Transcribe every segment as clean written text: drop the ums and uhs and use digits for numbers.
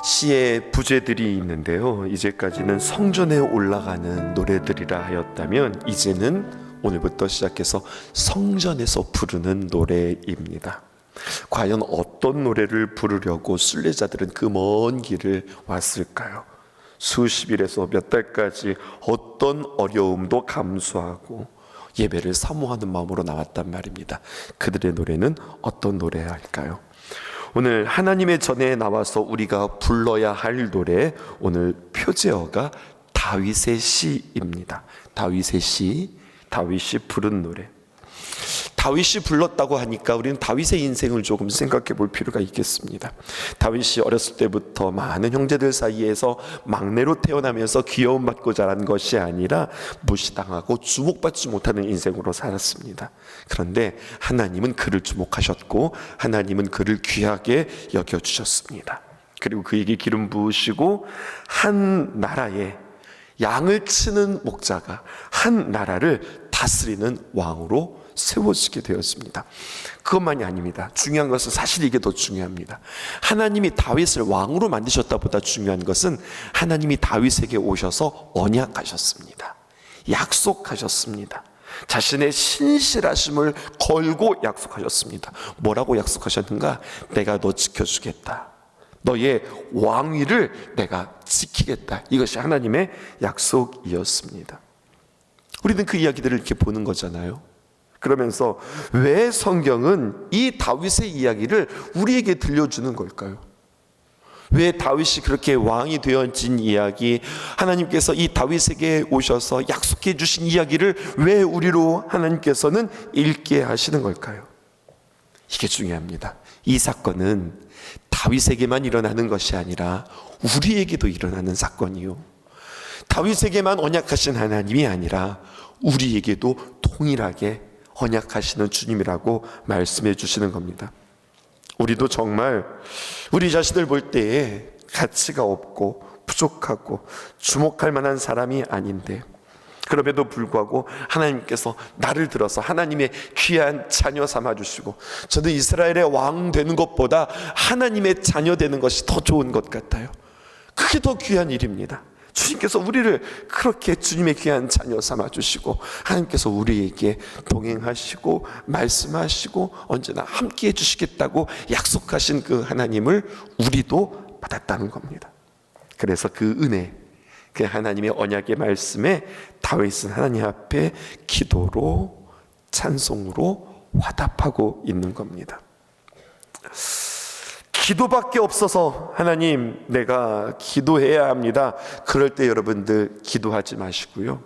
시의 부제들이 있는데요, 이제까지는 성전에 올라가는 노래들이라 하였다면 이제는 오늘부터 시작해서 성전에서 부르는 노래입니다. 과연 어떤 노래를 부르려고 순례자들은 그 먼 길을 왔을까요? 수십일에서 몇 달까지 어떤 어려움도 감수하고 예배를 사모하는 마음으로 나왔단 말입니다. 그들의 노래는 어떤 노래일까요? 오늘 하나님의 전에 나와서 우리가 불러야 할 노래, 오늘 표제어가 다윗의 시입니다. 다윗의 시, 다윗이 부른 노래. 다윗이 불렀다고 하니까 우리는 다윗의 인생을 조금 생각해 볼 필요가 있겠습니다. 다윗이 어렸을 때부터 많은 형제들 사이에서 막내로 태어나면서 귀여움받고 자란 것이 아니라 무시당하고 주목받지 못하는 인생으로 살았습니다. 그런데 하나님은 그를 주목하셨고 하나님은 그를 귀하게 여겨주셨습니다. 그리고 그에게 기름 부으시고 한 나라에 양을 치는 목자가 한 나라를 다스리는 왕으로 세워지게 되었습니다. 그것만이 아닙니다. 중요한 것은 사실 이게 더 중요합니다. 하나님이 다윗을 왕으로 만드셨다보다 중요한 것은 하나님이 다윗에게 오셔서 언약하셨습니다. 약속하셨습니다. 자신의 신실하심을 걸고 약속하셨습니다. 뭐라고 약속하셨는가? 내가 너 지켜주겠다. 너의 왕위를 내가 지키겠다. 이것이 하나님의 약속이었습니다. 우리는 그 이야기들을 이렇게 보는 거잖아요. 그러면서 왜 성경은 이 다윗의 이야기를 우리에게 들려주는 걸까요? 왜 다윗이 그렇게 왕이 되어진 이야기, 하나님께서 이 다윗에게 오셔서 약속해 주신 이야기를 왜 우리로 하나님께서는 읽게 하시는 걸까요? 이게 중요합니다. 이 사건은 다윗에게만 일어나는 것이 아니라 우리에게도 일어나는 사건이요, 다윗에게만 언약하신 하나님이 아니라 우리에게도 동일하게 언약하시는 주님이라고 말씀해 주시는 겁니다. 우리도 정말 우리 자신을 볼 때에 가치가 없고 부족하고 주목할 만한 사람이 아닌데, 그럼에도 불구하고 하나님께서 나를 들어서 하나님의 귀한 자녀 삼아주시고, 저는 이스라엘의 왕 되는 것보다 하나님의 자녀 되는 것이 더 좋은 것 같아요. 그게 더 귀한 일입니다. 주님께서 우리를 그렇게 주님의 귀한 자녀 삼아주시고, 하나님께서 우리에게 동행하시고 말씀하시고 언제나 함께 해주시겠다고 약속하신 그 하나님을 우리도 받았다는 겁니다. 그래서 그 은혜, 그 하나님의 언약의 말씀에 다윗은 하나님 앞에 기도로 찬송으로 화답하고 있는 겁니다. 기도밖에 없어서 하나님 내가 기도해야 합니다. 그럴 때 여러분들 기도하지 마시고요,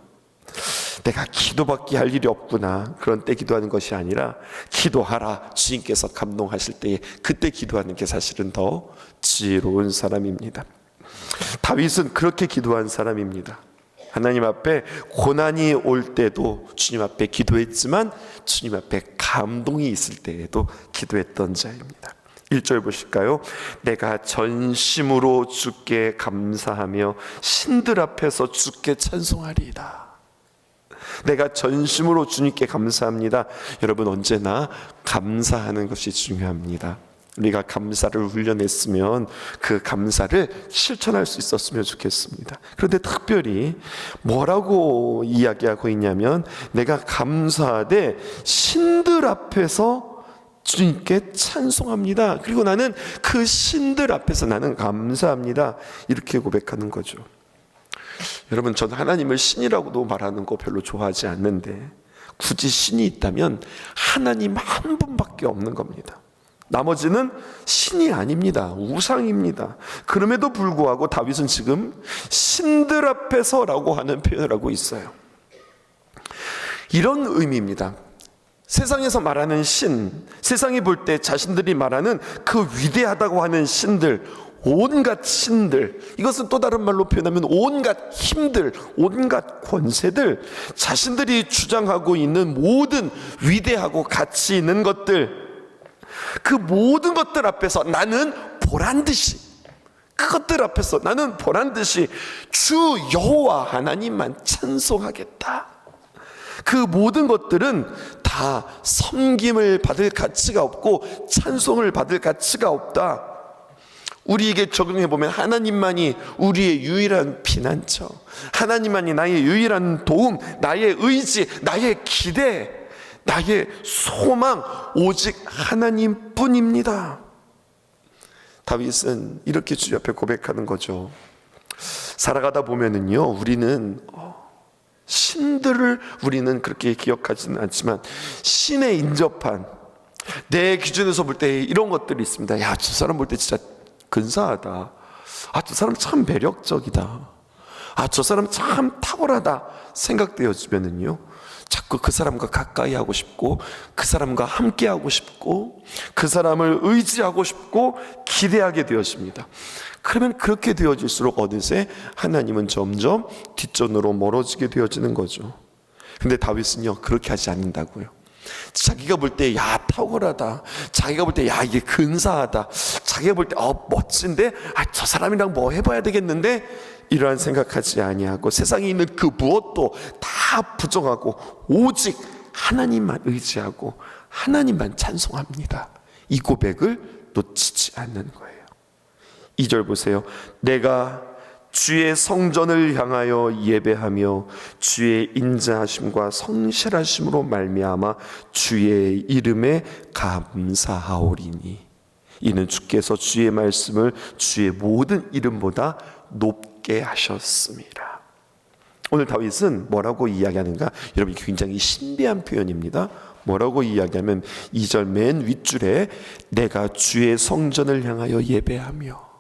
내가 기도밖에 할 일이 없구나 그런 때 기도하는 것이 아니라 기도하라, 주님께서 감동하실 때에 그때 기도하는 게 사실은 더 지혜로운 사람입니다. 다윗은 그렇게 기도한 사람입니다. 하나님 앞에 고난이 올 때도 주님 앞에 기도했지만 주님 앞에 감동이 있을 때에도 기도했던 자입니다. 1절 보실까요? 내가 전심으로 주께 감사하며 신들 앞에서 주께 찬송하리이다. 내가 전심으로 주님께 감사합니다. 여러분, 언제나 감사하는 것이 중요합니다. 우리가 감사를 훈련했으면 그 감사를 실천할 수 있었으면 좋겠습니다. 그런데 특별히 뭐라고 이야기하고 있냐면, 내가 감사하되 신들 앞에서 주님께 찬송합니다. 그리고 나는 그 신들 앞에서 나는 감사합니다. 이렇게 고백하는 거죠. 여러분, 저는 하나님을 신이라고도 말하는 거 별로 좋아하지 않는데, 굳이 신이 있다면 하나님 한 분밖에 없는 겁니다. 나머지는 신이 아닙니다. 우상입니다. 그럼에도 불구하고 다윗은 지금 신들 앞에서라고 하는 표현을 하고 있어요. 이런 의미입니다. 세상에서 말하는 신, 세상이 볼 때 자신들이 말하는 그 위대하다고 하는 신들, 온갖 신들, 이것은 또 다른 말로 표현하면 온갖 힘들, 온갖 권세들, 자신들이 주장하고 있는 모든 위대하고 가치 있는 것들, 그 모든 것들 앞에서 나는 보란듯이, 그것들 앞에서 나는 보란듯이 주 여호와 하나님만 찬송하겠다. 그 모든 것들은 다 섬김을 받을 가치가 없고 찬송을 받을 가치가 없다. 우리에게 적용해 보면 하나님만이 우리의 유일한 피난처, 하나님만이 나의 유일한 도움, 나의 의지, 나의 기대, 나의 소망, 오직 하나님뿐입니다. 다윗은 이렇게 주 앞에 고백하는 거죠. 살아가다 보면은요, 우리는 신들을 우리는 그렇게 기억하지는 않지만 신에 인접한, 내 기준에서 볼 때 이런 것들이 있습니다. 야, 저 사람 볼 때 진짜 근사하다. 아, 저 사람 참 매력적이다. 아, 저 사람 참 탁월하다 생각되어지면은요, 자꾸 그 사람과 가까이 하고 싶고, 그 사람과 함께 하고 싶고, 그 사람을 의지하고 싶고 기대하게 되어집니다. 그러면 그렇게 되어질수록 어느새 하나님은 점점 뒷전으로 멀어지게 되어지는 거죠. 근데 다윗은요, 그렇게 하지 않는다고요. 자기가 볼 때 야, 탁월하다, 자기가 볼 때 야, 이게 근사하다, 자기가 볼 때 멋진데, 아, 저 사람이랑 뭐 해봐야 되겠는데, 이러한 생각하지 아니하고 세상에 있는 그 무엇도 다 부정하고 오직 하나님만 의지하고 하나님만 찬송합니다. 이 고백을 놓치지 않는 거예요. 2절 보세요. 내가 주의 성전을 향하여 예배하며 주의 인자하심과 성실하심으로 말미암아 주의 이름에 감사하오리니 이는 주께서 주의 말씀을 주의 모든 이름보다 높게 하셨습니다. 오늘 다윗은 뭐라고 이야기하는가? 여러분, 굉장히 신비한 표현입니다. 뭐라고 이야기하면 2절 맨 윗줄에 내가 주의 성전을 향하여 예배하며,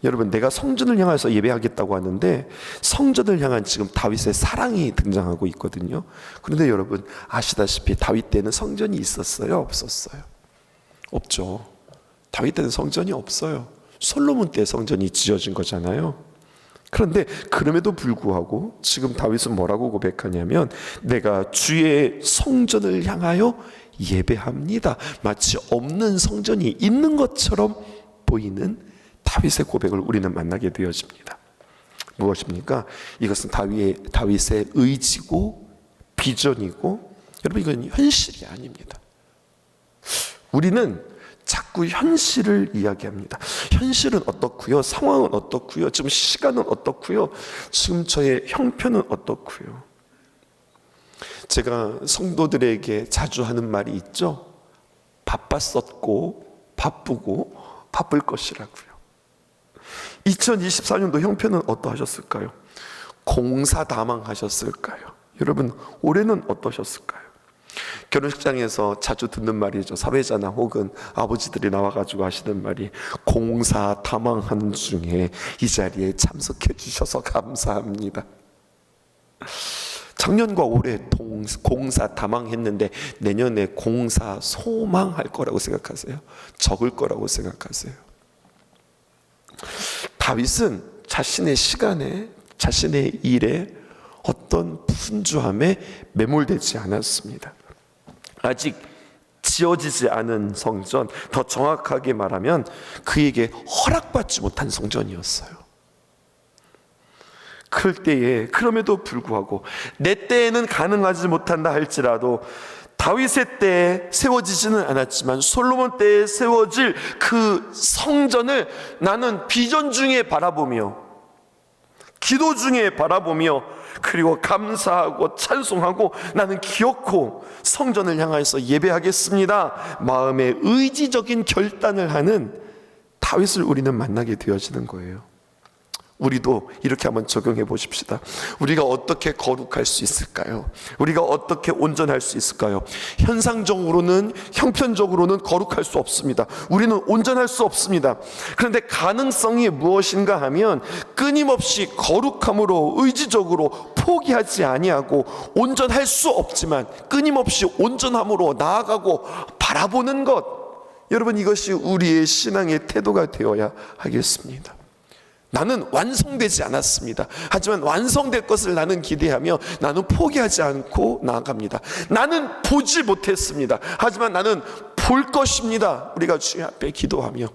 여러분, 내가 성전을 향해서 예배하겠다고 하는데 성전을 향한 지금 다윗의 사랑이 등장하고 있거든요. 그런데 여러분 아시다시피 다윗 때는 성전이 있었어요? 없었어요? 없죠. 다윗 때는 성전이 없어요. 솔로몬 때 성전이 지어진 거잖아요. 그런데 그럼에도 불구하고 지금 다윗은 뭐라고 고백하냐면 내가 주의 성전을 향하여 예배합니다. 마치 없는 성전이 있는 것처럼 보이는 다윗의 고백을 우리는 만나게 되어집니다. 무엇입니까? 이것은 다윗의 의지고 비전이고, 여러분, 이건 현실이 아닙니다. 우리는 자꾸 현실을 이야기합니다. 현실은 어떻고요? 상황은 어떻고요? 지금 시간은 어떻고요? 지금 저의 형편은 어떻고요? 제가 성도들에게 자주 하는 말이 있죠. 바빴었고 바쁘고 바쁠 것이라고요. 2024년도 형편은 어떠하셨을까요? 공사다망하셨을까요? 여러분, 올해는 어떠셨을까요? 결혼식장에서 자주 듣는 말이죠. 사회자나 혹은 아버지들이 나와가지고 하시는 말이 공사다망하는 중에 이 자리에 참석해 주셔서 감사합니다. 작년과 올해 공사다망했는데 내년에 공사소망할 거라고 생각하세요? 적을 거라고 생각하세요? 다윗은 자신의 시간에, 자신의 일에 어떤 분주함에 매몰되지 않았습니다. 아직 지어지지 않은 성전, 더 정확하게 말하면 그에게 허락받지 못한 성전이었어요. 그럴 때에 그럼에도 불구하고 내 때에는 가능하지 못한다 할지라도 다윗의 때에 세워지지는 않았지만 솔로몬 때에 세워질 그 성전을 나는 비전 중에 바라보며, 기도 중에 바라보며, 그리고 감사하고 찬송하고 나는 기어코 성전을 향해서 예배하겠습니다, 마음의 의지적인 결단을 하는 다윗을 우리는 만나게 되어지는 거예요. 우리도 이렇게 한번 적용해 보십시다. 우리가 어떻게 거룩할 수 있을까요? 우리가 어떻게 온전할 수 있을까요? 현상적으로는, 형편적으로는 거룩할 수 없습니다. 우리는 온전할 수 없습니다. 그런데 가능성이 무엇인가 하면 끊임없이 거룩함으로 의지적으로 포기하지 아니하고 온전할 수 없지만 끊임없이 온전함으로 나아가고 바라보는 것, 여러분, 이것이 우리의 신앙의 태도가 되어야 하겠습니다. 나는 완성되지 않았습니다. 하지만 완성될 것을 나는 기대하며 나는 포기하지 않고 나아갑니다. 나는 보지 못했습니다. 하지만 나는 볼 것입니다. 우리가 주님 앞에 기도하며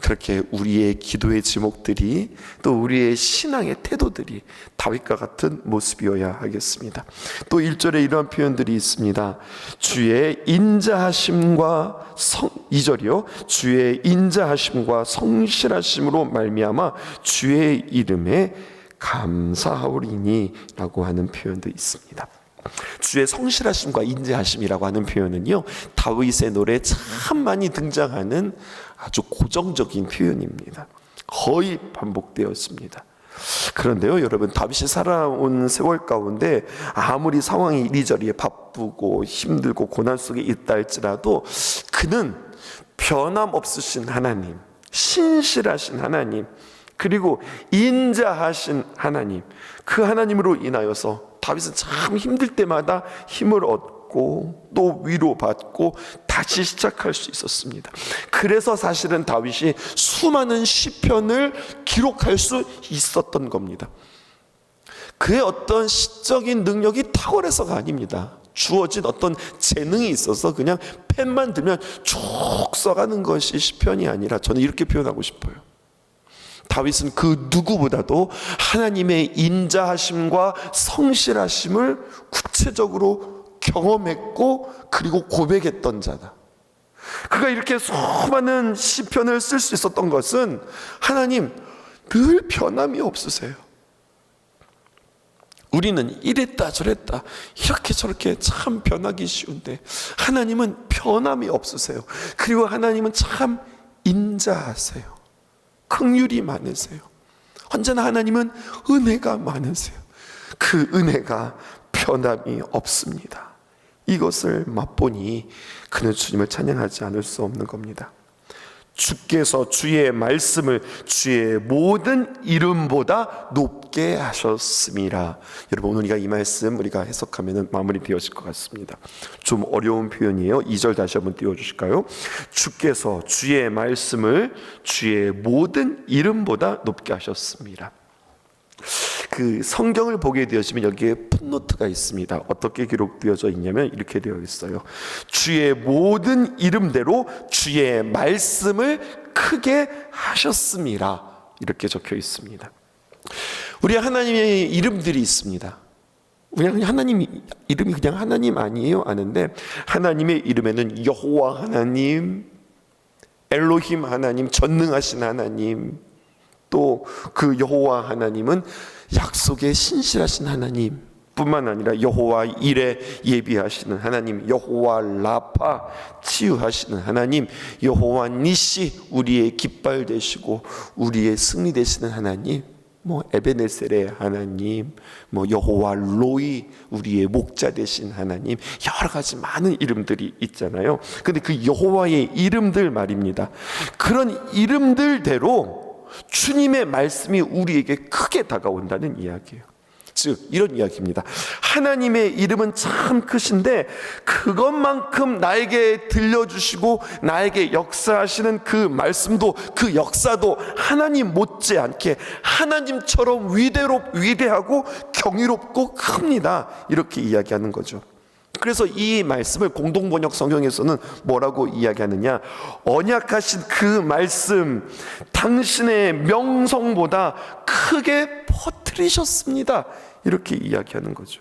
그렇게 우리의 기도의 제목들이 또 우리의 신앙의 태도들이 다윗과 같은 모습이어야 하겠습니다. 또 1절에 이러한 표현들이 있습니다. 주의 인자하심과 2절이요. 주의 인자하심과 성실하심으로 말미암아 주의 이름에 감사하오리니 라고 하는 표현도 있습니다. 주의 성실하심과 인자하심이라고 하는 표현은요, 다윗의 노래에 참 많이 등장하는 아주 고정적인 표현입니다. 거의 반복되었습니다. 그런데요, 여러분, 다윗이 살아온 세월 가운데 아무리 상황이 이리저리 바쁘고 힘들고 고난 속에 있다 할지라도 그는 변함없으신 하나님, 신실하신 하나님, 그리고 인자하신 하나님, 그 하나님으로 인하여서 다윗은 참 힘들 때마다 힘을 얻고 또 위로받고 다시 시작할 수 있었습니다. 그래서 사실은 다윗이 수많은 시편을 기록할 수 있었던 겁니다. 그의 어떤 시적인 능력이 탁월해서가 아닙니다. 주어진 어떤 재능이 있어서 그냥 펜만 들면 쭉 써가는 것이 시편이 아니라, 저는 이렇게 표현하고 싶어요. 다윗은 그 누구보다도 하나님의 인자하심과 성실하심을 구체적으로 경험했고 그리고 고백했던 자다. 그가 이렇게 수많은 시편을 쓸 수 있었던 것은 하나님 늘 변함이 없으세요. 우리는 이랬다 저랬다 이렇게 저렇게 참 변하기 쉬운데 하나님은 변함이 없으세요. 그리고 하나님은 참 인자하세요. 긍휼이 많으세요. 언제나 하나님은 은혜가 많으세요. 그 은혜가 변함이 없습니다. 이것을 맛보니 그는 주님을 찬양하지 않을 수 없는 겁니다. 주께서 주의 말씀을 주의 모든 이름보다 높게 하셨음이라. 여러분, 오늘 이 말씀 우리가 해석하면 마무리 되어질 것 같습니다. 좀 어려운 표현이에요. 2절 다시 한번 띄워주실까요? 주께서 주의 말씀을 주의 모든 이름보다 높게 하셨습니다. 그 성경을 보게 되어지면 여기에 풋노트가 있습니다. 어떻게 기록되어져 있냐면 이렇게 되어 있어요. 주의 모든 이름대로 주의 말씀을 크게 하셨습니다. 이렇게 적혀 있습니다. 우리 하나님의 이름들이 있습니다. 그냥 하나님 이름이 그냥 하나님 아니에요? 아는데 하나님의 이름에는 여호와 하나님, 엘로힘 하나님, 전능하신 하나님, 또 그 여호와 하나님은 약속의 신실하신 하나님 뿐만 아니라 여호와 일에 예비하시는 하나님, 여호와 라파 치유하시는 하나님, 여호와 니시 우리의 깃발 되시고 우리의 승리 되시는 하나님, 에베네셀의 하나님, 여호와 로이 우리의 목자 되신 하나님, 여러 가지 많은 이름들이 있잖아요. 근데 그 여호와의 이름들 말입니다. 그런 이름들대로 주님의 말씀이 우리에게 크게 다가온다는 이야기예요. 즉 이런 이야기입니다. 하나님의 이름은 참 크신데 그것만큼 나에게 들려주시고 나에게 역사하시는 그 말씀도, 그 역사도 하나님 못지않게 하나님처럼 위대하고 경이롭고 큽니다. 이렇게 이야기하는 거죠. 그래서 이 말씀을 공동번역 성경에서는 뭐라고 이야기하느냐, 언약하신 그 말씀 당신의 명성보다 크게 퍼뜨리셨습니다. 이렇게 이야기하는 거죠.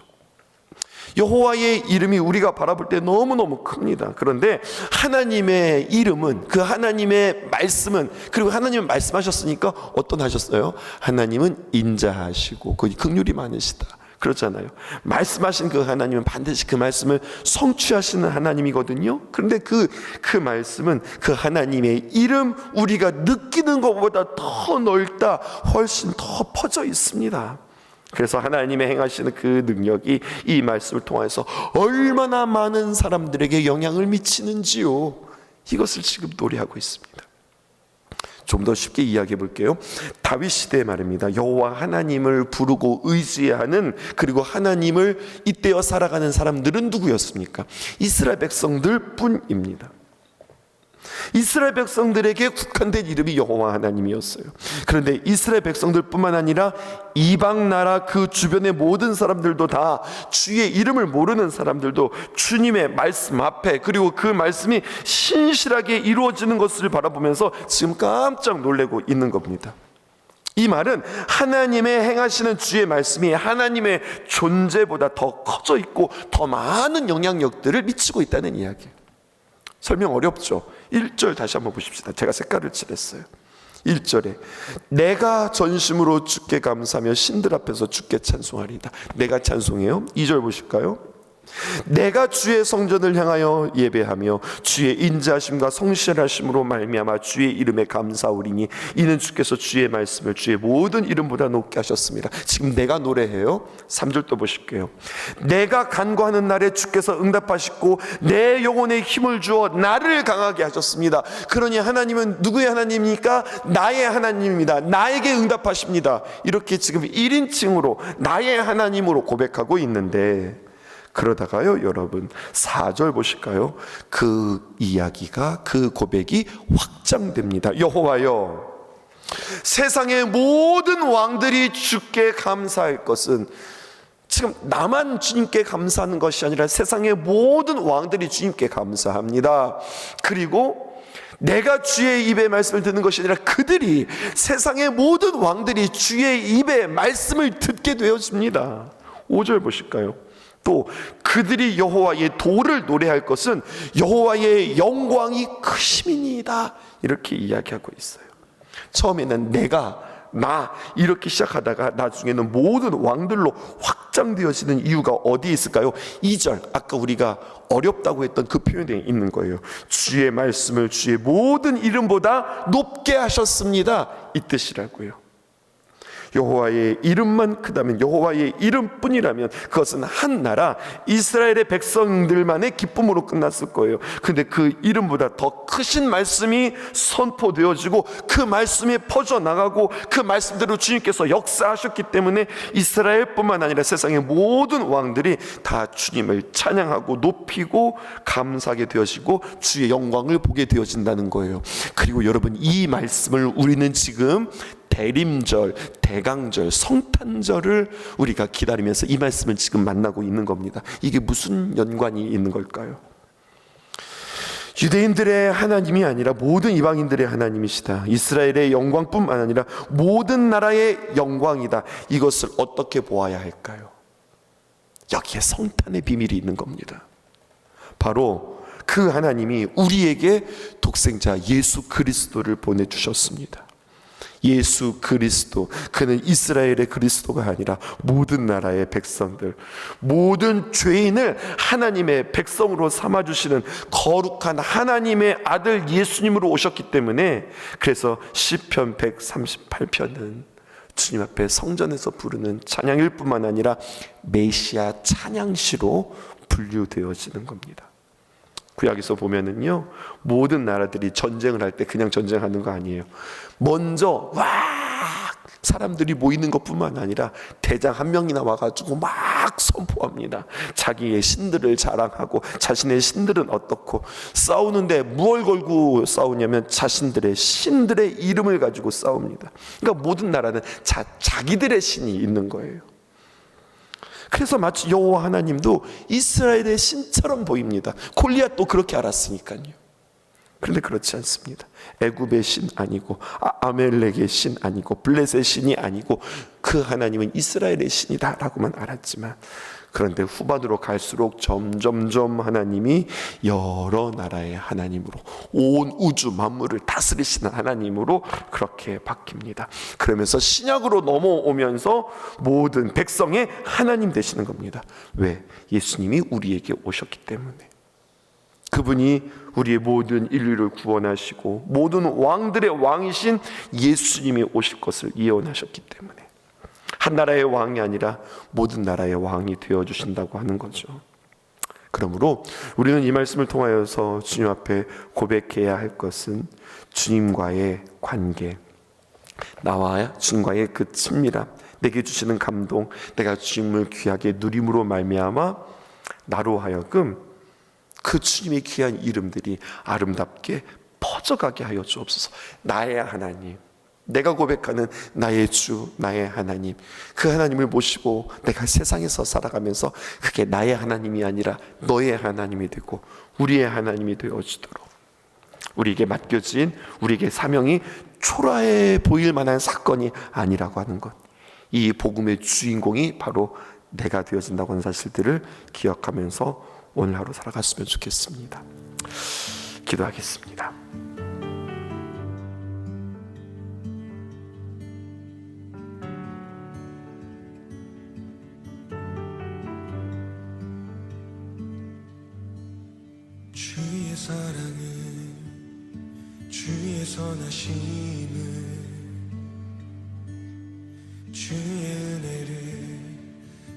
여호와의 이름이 우리가 바라볼 때 너무너무 큽니다. 그런데 하나님의 이름은, 그 하나님의 말씀은, 그리고 하나님은 말씀하셨으니까 어떤 하셨어요? 하나님은 인자하시고 그 긍휼이 많으시다. 그렇잖아요. 말씀하신 그 하나님은 반드시 그 말씀을 성취하시는 하나님이거든요. 그런데 그 말씀은, 그 하나님의 이름, 우리가 느끼는 것보다 더 넓다, 훨씬 더 퍼져 있습니다. 그래서 하나님의 행하시는 그 능력이 이 말씀을 통해서 얼마나 많은 사람들에게 영향을 미치는지요, 이것을 지금 노래하고 있습니다. 좀 더 쉽게 이야기해 볼게요. 다윗 시대 말입니다. 여호와 하나님을 부르고 의지하는, 그리고 하나님을 잇대어 살아가는 사람들은 누구였습니까? 이스라엘 백성들 뿐입니다. 이스라엘 백성들에게 국한된 이름이 여호와 하나님이었어요. 그런데 이스라엘 백성들뿐만 아니라 이방 나라 그 주변의 모든 사람들도 다 주의 이름을 모르는 사람들도 주님의 말씀 앞에, 그리고 그 말씀이 신실하게 이루어지는 것을 바라보면서 지금 깜짝 놀라고 있는 겁니다. 이 말은 하나님의 행하시는 주의 말씀이 하나님의 존재보다 더 커져 있고 더 많은 영향력들을 미치고 있다는 이야기예요. 설명 어렵죠? 1절 다시 한번 보십시다. 제가 색깔을 칠했어요. 1절에 내가 전심으로 주께 감사하며 신들 앞에서 주께 찬송하리이다. 내가 찬송해요. 2절 보실까요? 내가 주의 성전을 향하여 예배하며 주의 인자하심과 성실하심으로 말미암아 주의 이름에 감사하오리니 이는 주께서 주의 말씀을 주의 모든 이름보다 높게 하셨습니다. 지금 내가 노래해요. 3절 또 보실게요. 내가 간구하는 날에 주께서 응답하시고 내 영혼에 힘을 주어 나를 강하게 하셨습니다. 그러니 하나님은 누구의 하나님입니까? 나의 하나님입니다. 나에게 응답하십니다. 이렇게 지금 1인칭으로 나의 하나님으로 고백하고 있는데, 그러다가요 여러분 4절 보실까요? 그 이야기가, 그 고백이 확장됩니다. 여호와여, 세상의 모든 왕들이 주께 감사할 것은, 지금 나만 주님께 감사하는 것이 아니라 세상의 모든 왕들이 주님께 감사합니다. 그리고 내가 주의 입의 말씀을 듣는 것이 아니라 그들이, 세상의 모든 왕들이 주의 입의 말씀을 듣게 되어집니다. 5절 보실까요? 또 그들이 여호와의 도를 노래할 것은 여호와의 영광이 크심이니이다. 이렇게 이야기하고 있어요. 처음에는 내가, 나 이렇게 시작하다가 나중에는 모든 왕들로 확장되어지는 이유가 어디에 있을까요? 2절, 아까 우리가 어렵다고 했던 그 표현에 있는 거예요. 주의 말씀을 주의 모든 이름보다 높게 하셨습니다. 이 뜻이라고요. 여호와의 이름만 크다면, 여호와의 이름뿐이라면 그것은 한 나라 이스라엘의 백성들만의 기쁨으로 끝났을 거예요. 그런데 그 이름보다 더 크신 말씀이 선포되어지고 그 말씀이 퍼져나가고 그 말씀대로 주님께서 역사하셨기 때문에 이스라엘뿐만 아니라 세상의 모든 왕들이 다 주님을 찬양하고 높이고 감사하게 되어지고 주의 영광을 보게 되어진다는 거예요. 그리고 여러분, 이 말씀을 우리는 지금 대림절, 대강절, 성탄절을 우리가 기다리면서 이 말씀을 지금 만나고 있는 겁니다. 이게 무슨 연관이 있는 걸까요? 유대인들의 하나님이 아니라 모든 이방인들의 하나님이시다. 이스라엘의 영광뿐만 아니라 모든 나라의 영광이다. 이것을 어떻게 보아야 할까요? 여기에 성탄의 비밀이 있는 겁니다. 바로 그 하나님이 우리에게 독생자 예수 그리스도를 보내주셨습니다. 예수 그리스도, 그는 이스라엘의 그리스도가 아니라 모든 나라의 백성들, 모든 죄인을 하나님의 백성으로 삼아주시는 거룩한 하나님의 아들 예수님으로 오셨기 때문에, 그래서 시편 138편은 주님 앞에 성전에서 부르는 찬양일 뿐만 아니라 메시아 찬양시로 분류되어지는 겁니다. 구약에서 보면은요, 모든 나라들이 전쟁을 할 때 그냥 전쟁하는 거 아니에요. 먼저 와 사람들이 모이는 것뿐만 아니라 대장 한 명이나 와가지고 막 선포합니다. 자기의 신들을 자랑하고 자신의 신들은 어떻고, 싸우는데 무엇을 걸고 싸우냐면 자신들의 신들의 이름을 가지고 싸웁니다. 그러니까 모든 나라는 자기들의 신이 있는 거예요. 그래서 마치 여호와 하나님도 이스라엘의 신처럼 보입니다. 골리앗도 그렇게 알았으니까요. 그런데 그렇지 않습니다. 애굽의 신 아니고 아멜렉의 신 아니고 블레셋의 신이 아니고 그 하나님은 이스라엘의 신이다라고만 알았지만, 그런데 후반으로 갈수록 점점점 하나님이 여러 나라의 하나님으로, 온 우주 만물을 다스리시는 하나님으로 그렇게 바뀝니다. 그러면서 신약으로 넘어오면서 모든 백성의 하나님 되시는 겁니다. 왜? 예수님이 우리에게 오셨기 때문에. 그분이 우리의 모든 인류를 구원하시고 모든 왕들의 왕이신 예수님이 오실 것을 예언하셨기 때문에 한 나라의 왕이 아니라 모든 나라의 왕이 되어주신다고 하는 거죠. 그러므로 우리는 이 말씀을 통하여서 주님 앞에 고백해야 할 것은 주님과의 관계, 나와 주님과의 그 친밀함, 내게 주시는 감동, 내가 주님을 귀하게 누림으로 말미암아 나로 하여금 그 주님의 귀한 이름들이 아름답게 퍼져가게 하여 주옵소서. 나의 하나님, 내가 고백하는 나의 주, 나의 하나님, 그 하나님을 모시고 내가 세상에서 살아가면서 그게 나의 하나님이 아니라 너의 하나님이 되고 우리의 하나님이 되어지도록, 우리에게 맡겨진 우리에게 사명이 초라해 보일 만한 사건이 아니라고 하는 것, 이 복음의 주인공이 바로 내가 되어진다고 하는 사실들을 기억하면서 오늘 하루 살아갔으면 좋겠습니다. 기도하겠습니다. 주의 사랑은, 주의 선하심은, 주의 은혜를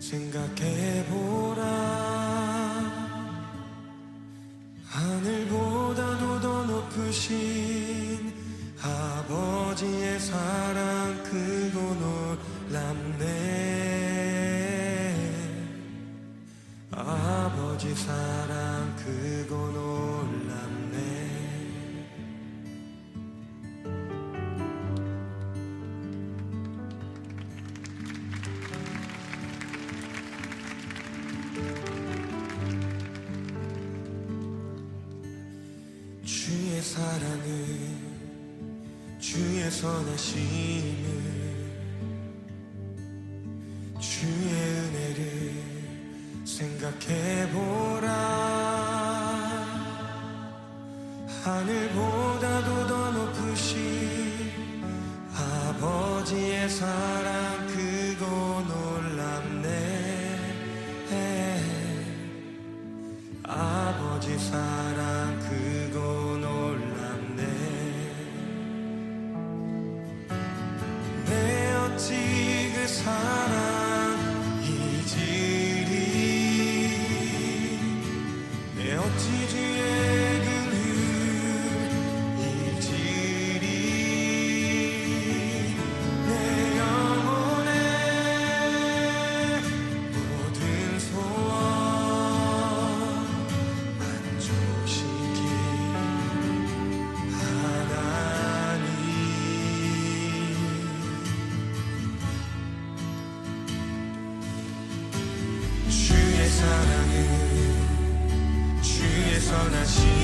생각해보라. 하늘보다도 더 높으신 아버지의 사랑 크고 놀랍네. 아버지 사랑 크고 놀랍네. 주의 사랑을, 주의 선하심을, 주의 은혜를 생각해보라. 하늘보다도 더 높으신 아버지의 사랑 크고 놀랍네. 아버지 사랑 크고 놀랍네. 내 어찌 그 사랑 잊으리. 내 어찌 주의 긍휼 잊으리. 내 영혼의 모든 소원 만족시킨 하나님. 주의 사랑은, 주의 선하심